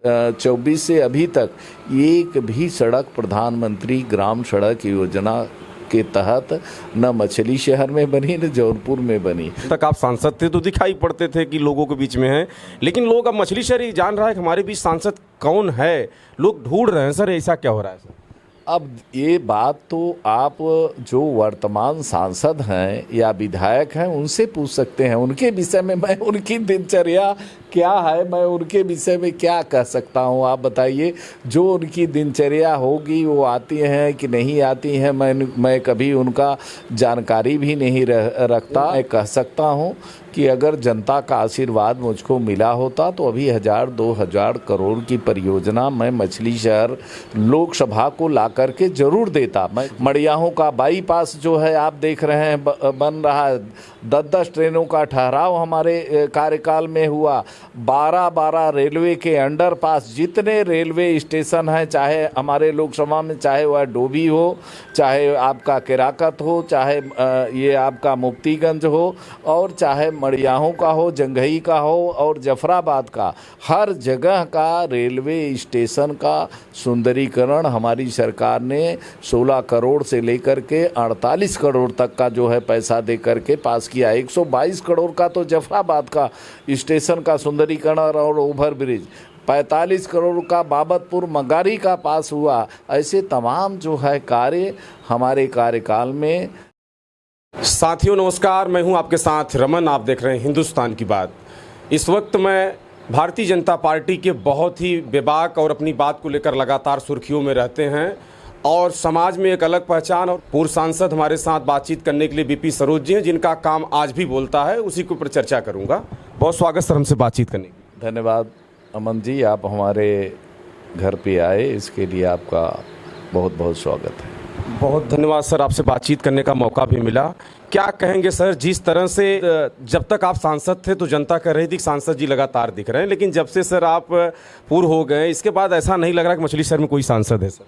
24 से अभी तक एक भी सड़क प्रधानमंत्री ग्राम सड़क योजना के तहत न मछली शहर में बनी न जौनपुर में बनी। तक आप सांसद थे तो दिखाई पड़ते थे कि लोगों के बीच में हैं, लेकिन लोग अब मछली शहर ही जान रहा है कि हमारे बीच सांसद कौन है, लोग ढूंढ रहे हैं। सर ऐसा क्या हो रहा है सर? अब ये बात तो आप जो वर्तमान सांसद हैं या विधायक हैं उनसे पूछ सकते हैं। उनके विषय में मैं उनकी दिनचर्या क्या है, मैं उनके विषय में क्या कह सकता हूँ, आप बताइए। जो उनकी दिनचर्या होगी वो आती हैं कि नहीं आती हैं, मैं कभी उनका जानकारी भी नहीं रखता। मैं कह सकता हूँ कि अगर जनता का आशीर्वाद मुझको मिला होता तो अभी 1000-2000 करोड़ की परियोजना मैं मछली शहर लोकसभा को ला करके जरूर देता। मैं मड़ियाहों का बाईपास जो है आप देख रहे हैं बन रहा है, 10-10 ट्रेनों का ठहराव हमारे कार्यकाल में हुआ। 12-12 रेलवे के अंडरपास, जितने रेलवे स्टेशन हैं चाहे हमारे लोकसभा में, चाहे वह डोभी हो, चाहे आपका केराकत हो, चाहे ये आपका मुफ्तीगंज हो, और चाहे मड़ियाहों का हो, जंघई का हो और जफराबाद का, हर जगह का रेलवे स्टेशन का सुंदरीकरण हमारी सरकार ने 16 करोड़ से लेकर के 48 करोड़ तक का जो है पैसा दे करके पास किया। 122 करोड़ का तो जफराबाद का स्टेशन का सुंदरीकरण और ओवर ब्रिज, 45 करोड़ का बाबतपुर मगारी का पास हुआ। ऐसे तमाम जो है कार्य हमारे कार्यकाल में। साथियों नमस्कार, मैं हूं आपके साथ रमन, आप देख रहे हैं हिंदुस्तान की बात। इस वक्त मैं भारतीय जनता पार्टी के बहुत ही बेबाक और अपनी बात को लेकर लगातार सुर्खियों में रहते हैं और समाज में एक अलग पहचान, और पूर्व सांसद हमारे साथ बातचीत करने के लिए बीपी सरोज जी हैं, जिनका काम आज भी बोलता है, उसी के ऊपर चर्चा करूंगा। बहुत स्वागत सर हमसे बातचीत करने की। धन्यवाद अमन जी, आप हमारे घर पे आए, इसके लिए आपका बहुत बहुत स्वागत है। बहुत धन्यवाद सर, आपसे बातचीत करने का मौका भी मिला। क्या कहेंगे सर, जिस तरह से जब तक आप सांसद थे तो जनता कह रही थी कि सांसद जी लगातार दिख रहे हैं, लेकिन जब से सर आप पूर्व हो गए इसके बाद ऐसा नहीं लग रहा कि मछली शहर में कोई सांसद है सर?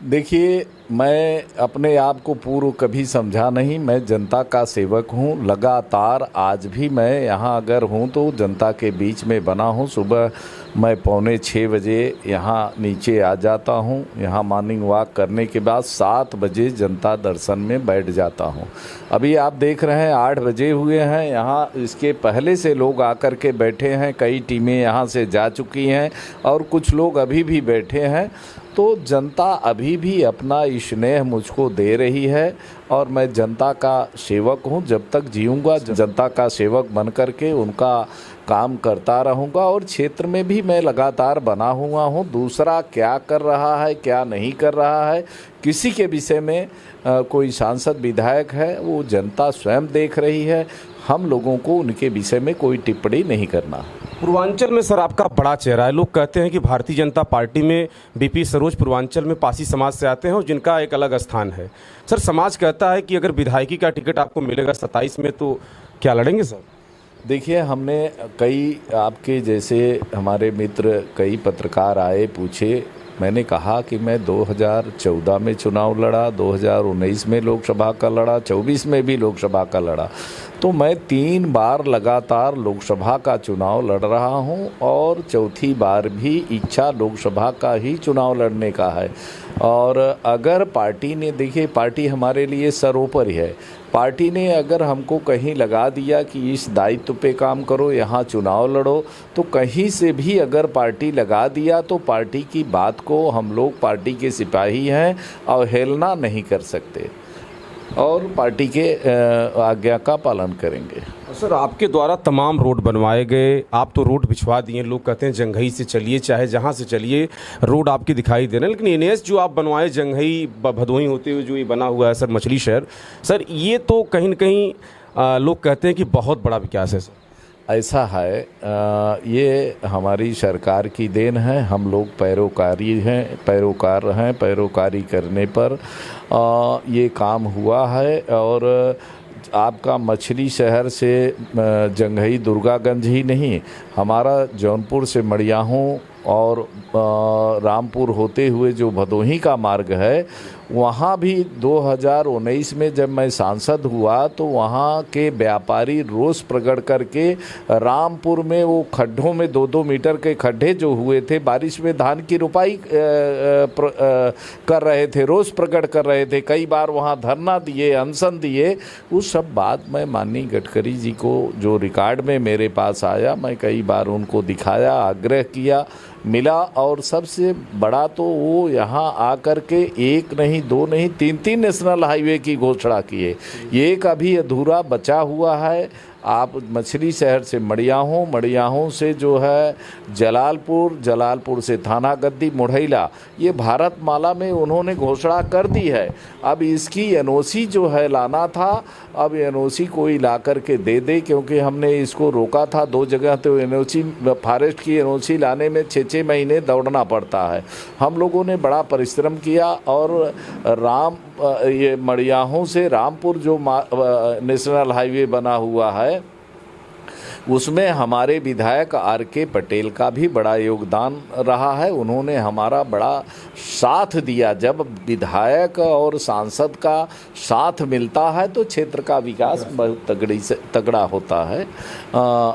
देखिए, मैं अपने आप को पूर्व कभी समझा नहीं, मैं जनता का सेवक हूँ। लगातार आज भी मैं यहाँ अगर हूँ तो जनता के बीच में बना हूँ। सुबह मैं 5:45 बजे यहाँ नीचे आ जाता हूँ। यहाँ मॉर्निंग वॉक करने के बाद 7 बजे जनता दर्शन में बैठ जाता हूँ। अभी आप देख रहे हैं 8 बजे हुए हैं, यहाँ इसके पहले से लोग आकर के बैठे हैं। कई टीमें यहाँ से जा चुकी हैं और कुछ लोग अभी भी बैठे हैं। तो जनता अभी भी अपना स्नेह मुझको दे रही है और मैं जनता का सेवक हूँ। जब तक जीऊँगा जनता का सेवक बन कर के उनका काम करता रहूँगा, और क्षेत्र में भी मैं लगातार बना हुआ हूँ। दूसरा क्या कर रहा है, क्या नहीं कर रहा है, किसी के विषय में कोई सांसद विधायक है वो जनता स्वयं देख रही है। हम लोगों को उनके विषय में कोई टिप्पणी नहीं करना। पूर्वांचल में सर आपका बड़ा चेहरा है। लोग कहते हैं कि भारतीय जनता पार्टी में बीपी सरोज पूर्वांचल में पासी समाज से आते हैं और जिनका एक अलग स्थान है। सर समाज कहता है कि अगर विधायकी का टिकट आपको मिलेगा 27 में तो क्या लड़ेंगे सर? देखिए, हमने कई आपके जैसे हमारे मित्र कई पत्रकार आए, पूछे। मैंने कहा कि मैं 2014 में चुनाव लड़ा, 2019 में लोकसभा का लड़ा, 24 में भी लोकसभा का लड़ा। तो मैं 3 बार लगातार लोकसभा का चुनाव लड़ रहा हूं और चौथी बार भी इच्छा लोकसभा का ही चुनाव लड़ने का है। और अगर पार्टी ने, देखिए पार्टी हमारे लिए सर्वोपरि है। पार्टी ने अगर हमको कहीं लगा दिया कि इस दायित्व पे काम करो, यहाँ चुनाव लड़ो, तो कहीं से भी अगर पार्टी लगा दिया तो पार्टी की बात को हम लोग पार्टी के सिपाही हैं, अवहेलना नहीं कर सकते और पार्टी के आज्ञा का पालन करेंगे। सर आपके द्वारा तमाम रोड बनवाए गए, आप तो रोड बिछवा दिए। लोग कहते हैं जंघई से चलिए, चाहे जहाँ से चलिए रोड आपके दिखाई दे रहे हैं, लेकिन एनएच जो आप बनवाए जंघई भदोही होते हुए जो ये बना हुआ है सर मछली शहर, सर ये तो कहीं न कहीं लोग कहते हैं कि बहुत बड़ा विकास है सर। ऐसा है, ये हमारी सरकार की देन है। हम लोग पैरोकार हैं। पैरोकारी करने पर ये काम हुआ है। और आपका मछली शहर से जंघई दुर्गागंज ही नहीं, हमारा जौनपुर से मड़ियाहों और रामपुर होते हुए जो भदोही का मार्ग है, वहाँ भी 2019 में जब मैं सांसद हुआ तो वहाँ के व्यापारी रोष प्रकट करके रामपुर में वो खड्डों में 2-2 मीटर के खड्डे जो हुए थे, बारिश में धान की रुपाई कर रहे थे, रोष प्रकट कर रहे थे। कई बार वहाँ धरना दिए, अनशन दिए। उस सब बात मैं माननीय गडकरी जी को जो रिकॉर्ड में मेरे पास आया, मैं कई बार उनको दिखाया, आग्रह किया, मिला। और सबसे बड़ा तो वो यहाँ आकर के 1 नहीं 2 नहीं 3 नेशनल हाईवे की घोषणा किए। ये एक अभी अधूरा बचा हुआ है। आप मछली शहर से मड़ियाहों, मड़ियाहों से जो है जलालपुर, जलालपुर से थाना गद्दी, मुढ़ैला, ये भारतमाला में उन्होंने घोषणा कर दी है। अब इसकी एनओसी जो है लाना था, अब एनओसी कोई ला कर के दे दे, क्योंकि हमने इसको रोका था 2 जगह। तो एनओसी, फॉरेस्ट की एनओसी लाने में 6-6 महीने दौड़ना पड़ता है। हम लोगों ने बड़ा परिश्रम किया और ये मड़ियाहों से रामपुर जो नेशनल हाईवे बना हुआ है, उसमें हमारे विधायक RK पटेल का भी बड़ा योगदान रहा है। उन्होंने हमारा बड़ा साथ दिया। जब विधायक और सांसद का साथ मिलता है तो क्षेत्र का विकास बहुत तगड़ा होता है,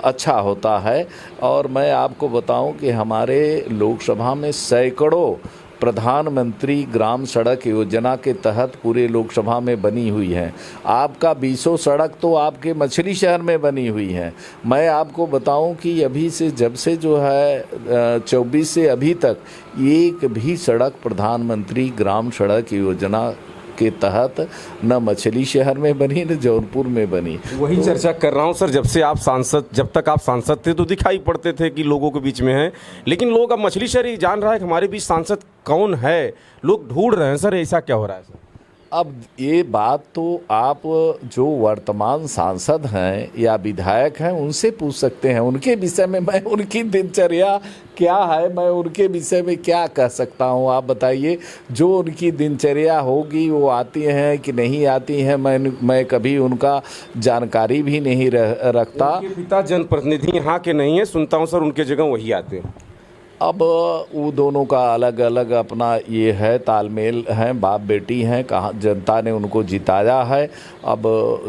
अच्छा होता है। और मैं आपको बताऊं कि हमारे लोकसभा में सैकड़ों प्रधानमंत्री ग्राम सड़क योजना के तहत पूरे लोकसभा में बनी हुई है। आपका 20 सड़क तो आपके मछली शहर में बनी हुई है। मैं आपको बताऊं कि अभी से जब से जो है 24 से अभी तक एक भी सड़क प्रधानमंत्री ग्राम सड़क योजना के तहत न मछली शहर में बनी न जौनपुर में बनी। वही चर्चा कर रहा हूं सर। जब तक आप सांसद थे तो दिखाई पड़ते थे कि लोगों के बीच में हैं, लेकिन लोग अब मछली शहर ही जान रहा है कि हमारे बीच सांसद कौन है, लोग ढूंढ रहे हैं सर। ऐसा क्या हो रहा है सर? अब ये बात तो आप जो वर्तमान सांसद हैं या विधायक हैं उनसे पूछ सकते हैं। उनके विषय में मैं, उनकी दिनचर्या क्या है, मैं उनके विषय में क्या कह सकता हूँ? आप बताइए। जो उनकी दिनचर्या होगी, वो आती हैं कि नहीं आती हैं, मैं कभी उनका जानकारी भी नहीं रखता। उनके पिता जनप्रतिनिधि यहाँ के नहीं है, सुनता हूँ सर, उनके जगह वही आते हैं। अब वो दोनों का अलग अलग अपना ये है, तालमेल है, बाप बेटी हैं। कहाँ जनता ने उनको जिताया है, अब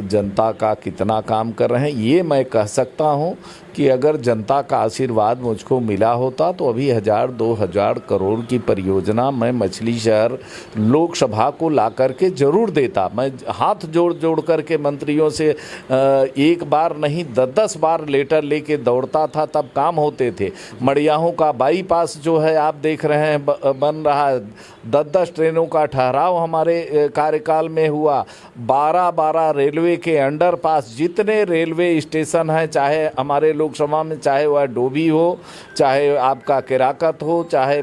जनता का कितना काम कर रहे हैं ये मैं कह सकता हूँ कि अगर जनता का आशीर्वाद मुझको मिला होता तो अभी 1000-2000 करोड़ की परियोजना मैं मछली शहर लोकसभा को ला करके ज़रूर देता। मैं हाथ जोड़ करके मंत्रियों से 1 बार नहीं 10-10 बार लेटर लेके दौड़ता था, तब काम होते थे। मड़ियाहों का बाईपास जो है आप देख रहे हैं बन रहा है, 10-10 ट्रेनों का ठहराव हमारे कार्यकाल में हुआ। 12-12 रेलवे के अंडरपास, जितने रेलवे स्टेशन हैं, चाहे हमारे लोकसभा में, चाहे वह डोभी हो, चाहे आपका केराकत हो, चाहे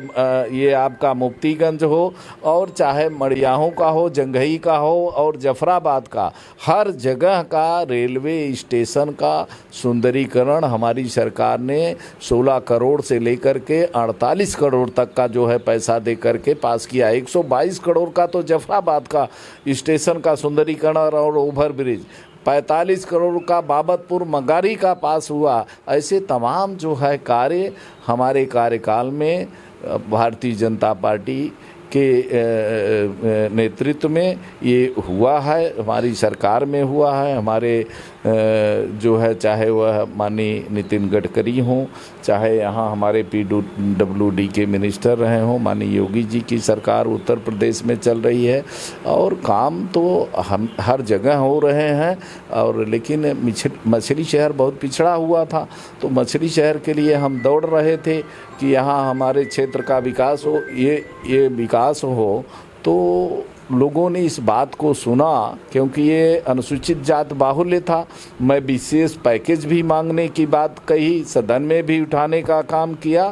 ये आपका मुफ्तीगंज हो, और चाहे मड़ियाहों का हो, जंघई का हो और जफराबाद का, हर जगह का रेलवे स्टेशन का सुंदरीकरण हमारी सरकार ने 16 करोड़ से लेकर के 48 करोड़ तक का जो है पैसा दे करके पास किया। 122 करोड़ का तो जफराबाद का स्टेशन का सुंदरीकरण और ओवर ब्रिज, 45 करोड़ का बाबतपुर मगारी का पास हुआ। ऐसे तमाम जो है कार्य हमारे कार्यकाल में भारतीय जनता पार्टी के नेतृत्व में ये हुआ है, हमारी सरकार में हुआ है। हमारे जो है, चाहे वह माननीय नितिन गडकरी हों, चाहे यहाँ हमारे PWD के मिनिस्टर रहे हों, माननीय योगी जी की सरकार उत्तर प्रदेश में चल रही है, और काम तो हम हर जगह हो रहे हैं। और लेकिन मछली शहर बहुत पिछड़ा हुआ था, तो मछली शहर के लिए हम दौड़ रहे थे कि यहाँ हमारे क्षेत्र का विकास हो। ये विकास हो तो लोगों ने इस बात को सुना, क्योंकि ये अनुसूचित जात बाहुल्य था। मैं विशेष पैकेज भी मांगने की बात कही, सदन में भी उठाने का काम किया,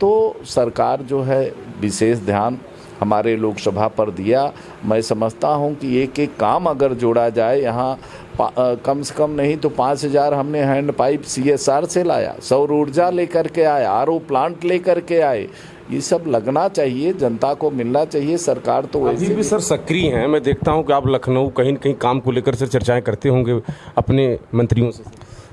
तो सरकार जो है विशेष ध्यान हमारे लोकसभा पर दिया। मैं समझता हूं कि एक एक काम अगर जोड़ा जाए, यहाँ कम से कम नहीं तो 5000 हमने हैंड पाइप CSR से लाया, सौर ऊर्जा लेकर के आए, RO प्लांट लेकर के आए। ये सब लगना चाहिए, जनता को मिलना चाहिए। सरकार तो अभी भी सर सक्रिय हैं। मैं देखता हूं कि आप लखनऊ कहीं न कहीं काम को लेकर से चर्चाएं करते होंगे अपने मंत्रियों से।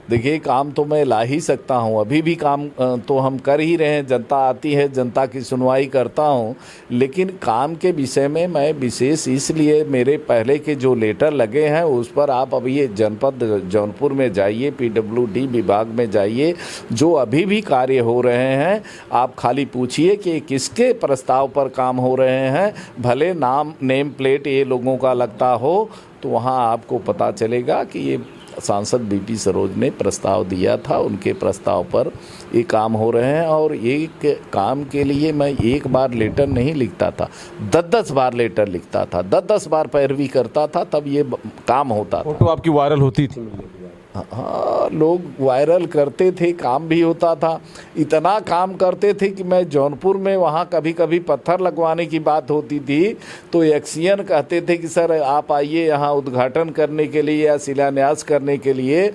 देखिए, काम तो मैं ला ही सकता हूँ, अभी भी काम तो हम कर ही रहे हैं। जनता आती है, जनता की सुनवाई करता हूँ, लेकिन काम के विषय में मैं विशेष इसलिए मेरे पहले के जो लेटर लगे हैं उस पर आप अभी ये जनपद जौनपुर में जाइए, PWD विभाग में जाइए, जो अभी भी कार्य हो रहे हैं, आप खाली पूछिए कि किसके प्रस्ताव पर काम हो रहे हैं। भले नेम प्लेट ये लोगों का लगता हो, तो वहाँ आपको पता चलेगा कि ये सांसद BP सरोज ने प्रस्ताव दिया था, उनके प्रस्ताव पर ये काम हो रहे हैं। और एक काम के लिए मैं एक बार लेटर नहीं लिखता था, 10-10 बार लेटर लिखता था, 10-10 बार पैरवी करता था, तब ये काम होता था। फोटो आपकी वायरल होती थी मिलने के बाद। हाँ, लोग वायरल करते थे, काम भी होता था। इतना काम करते थे कि मैं जौनपुर में वहाँ कभी कभी पत्थर लगवाने की बात होती थी तो एक्सियन कहते थे कि सर आप आइए यहाँ उद्घाटन करने के लिए या शिलान्यास करने के लिए।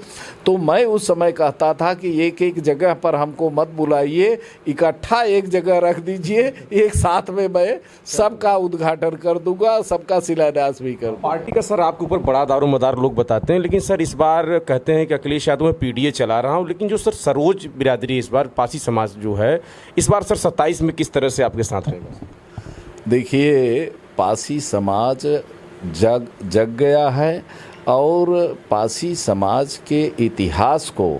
तो मैं उस समय कहता था कि एक एक जगह पर हमको मत बुलाइए, इकट्ठा एक जगह रख दीजिए, एक साथ में मैं सबका उद्घाटन कर दूंगा, सबका शिलान्यास भी कर दूंगा। पार्टी का सर आपके ऊपर बड़ा दारोमदार लोग बताते हैं, लेकिन सर इस बार कहते हैं कि अखिलेश यादव मैं PDA चला रहा हूं, लेकिन जो सर सरोज बिरादरी इस बार पासी समाज जो है, इस बार सर 27 में किस तरह से आपके साथ रहेगा? देखिए, पासी समाज जग गया है और पासी समाज के इतिहास को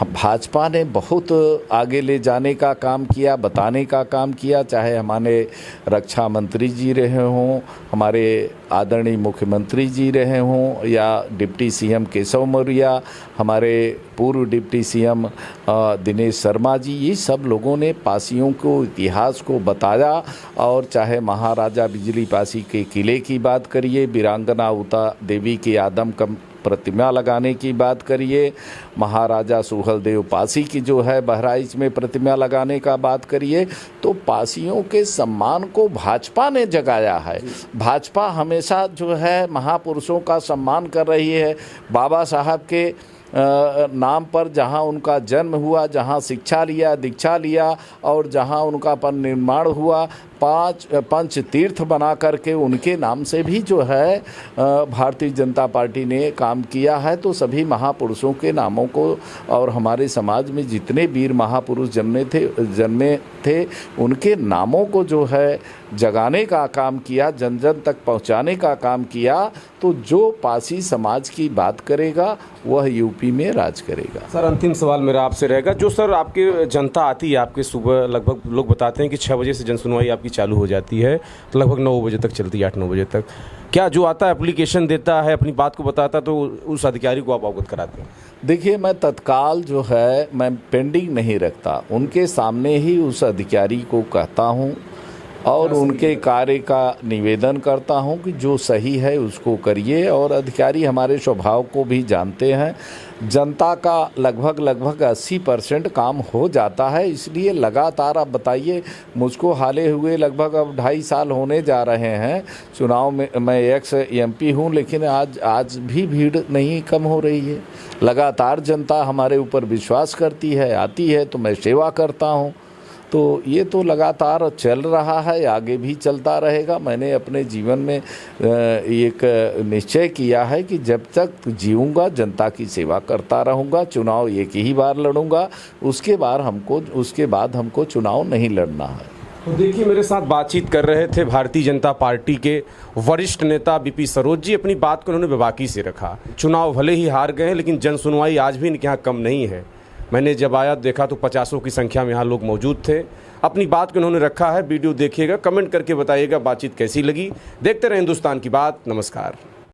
भाजपा ने बहुत आगे ले जाने का काम किया, बताने का काम किया। चाहे हमारे रक्षा मंत्री जी रहे हों, हमारे आदरणीय मुख्यमंत्री जी रहे हों, या डिप्टी CM केशव मौर्य, हमारे पूर्व डिप्टी CM दिनेश शर्मा जी, ये सब लोगों ने पासियों को इतिहास को बताया। और चाहे महाराजा बिजली पासी के किले की बात करिए, वीरांगना उता देवी की आदमकद प्रतिमा लगाने की बात करिए, महाराजा सुहलदेव पासी की जो है बहराइच में प्रतिमा लगाने का बात करिए, तो पासियों के सम्मान को भाजपा ने जगाया है। भाजपा हमेशा जो है महापुरुषों का सम्मान कर रही है। बाबा साहब के नाम पर जहाँ उनका जन्म हुआ, जहाँ शिक्षा लिया, दीक्षा लिया, और जहाँ उनका परिनिर्माण हुआ, 5 पंच तीर्थ बना करके उनके नाम से भी जो है भारतीय जनता पार्टी ने काम किया है। तो सभी महापुरुषों के नामों को, और हमारे समाज में जितने वीर महापुरुष जन्मे थे उनके नामों को जो है जगाने का काम किया, जन जन तक पहुंचाने का काम किया। तो जो पासी समाज की बात करेगा वह यूपी में राज करेगा। सर अंतिम सवाल मेरा आपसे रहेगा, जो सर आपके जनता आती है आपके सुबह, लगभग लोग बताते हैं कि 6 बजे से जनसुनवाई आपकी चालू हो जाती है, तो लगभग 9 बजे तक चलती है, 8-9 बजे तक। क्या जो आता है एप्लीकेशन देता है, अपनी बात को बताता है, तो उस अधिकारी को आप अवगत कराते हैं? देखिए, मैं तत्काल जो है मैं पेंडिंग नहीं रखता, उनके सामने ही उस अधिकारी को कहता हूँ और उनके कार्य का निवेदन करता हूं कि जो सही है उसको करिए। और अधिकारी हमारे स्वभाव को भी जानते हैं। जनता का लगभग 80% काम हो जाता है, इसलिए लगातार आप बताइए, मुझको हाले हुए लगभग अब 2.5 साल होने जा रहे हैं चुनाव में। मैं एक्स MP हूं, लेकिन आज भी भीड़ नहीं कम हो रही है। लगातार जनता हमारे ऊपर विश्वास करती है, आती है, तो मैं सेवा करता हूं। तो ये तो लगातार चल रहा है, आगे भी चलता रहेगा। मैंने अपने जीवन में एक निश्चय किया है कि जब तक जीऊँगा जनता की सेवा करता रहूँगा। चुनाव एक ही बार लड़ूंगा, उसके बाद हमको चुनाव नहीं लड़ना है। तो देखिए, मेरे साथ बातचीत कर रहे थे भारतीय जनता पार्टी के वरिष्ठ नेता BP सरोज जी। अपनी बात को उन्होंने बेबाकी से रखा। चुनाव भले ही हार गए, लेकिन जन सुनवाई आज भी इनके यहाँ कम नहीं है। मैंने जब आया देखा तो 50 की संख्या में यहाँ लोग मौजूद थे। अपनी बात को उन्होंने रखा है। वीडियो देखिएगा, कमेंट करके बताइएगा बातचीत कैसी लगी। देखते रहे हिंदुस्तान की बात। नमस्कार।